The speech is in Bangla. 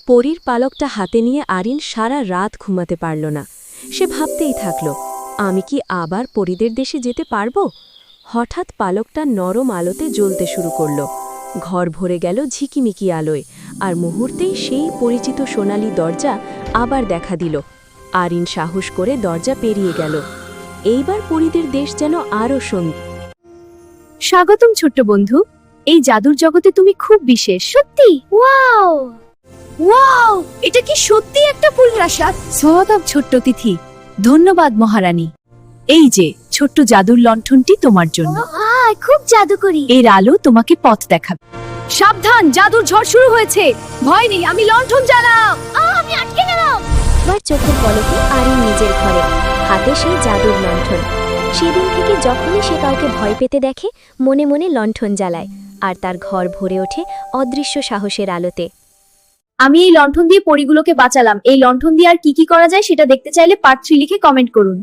পরীর পালকটা হাতে নিয়ে আরিন সারা রাত ঘুমাতে পারল না। সে ভাবতেই থাকল, আমি কি আবার পরীদের দেশে যেতে পারব? হঠাৎ পালকটা নরম আলোতে জ্বলতে শুরু করল। ঘর ভরে গেল ঝিকিমিকি আলোয়, আর মুহূর্তেই সেই পরিচিত সোনালি দরজা আবার দেখা দিল। আরিন সাহস করে দরজা পেরিয়ে গেল। এইবার পরীদের দেশ যেন আরও সুন্দর। স্বাগতম ছোট্ট বন্ধু, এই জাদুর জগতে তুমি খুব বিশেষ। সত্যি? ওয়াও ওয়াও, এটা কি সত্যি একটা ফুল প্রাসাদ? স্বাগতম ছোট্ট তিথি। ধন্যবাদ মহারানী। এই যে ছোট্ট জাদুর লণ্ঠনটি তোমার জন্য। খুব জাদুকরি। এর আলো তোমাকে পথ দেখাবে। সাবধান, জাদুর ঝড় শুরু হয়েছে। ভয় নেই, আমি লণ্ঠন জ্বালাও। আমি আটকে গেলাম। এবার চোখের পলকে আরিন নিজের ঘরে, হাতে সেই জাদুর লণ্ঠন। সেদিন থেকে যখনই সে কাউকে ভয় পেতে দেখে, মনে মনে লণ্ঠন জ্বালায়, আর তার ঘর ভরে ওঠে অদৃশ্য সাহসের আলোতে। আমি এই লণ্ঠন দিয়ে পরীগুলোকে বাঁচালাম। এই লণ্ঠন দিয়ে আর কি কি করা যায় সেটা দেখতে চাইলে পার্ট 3 লিখে কমেন্ট করুন।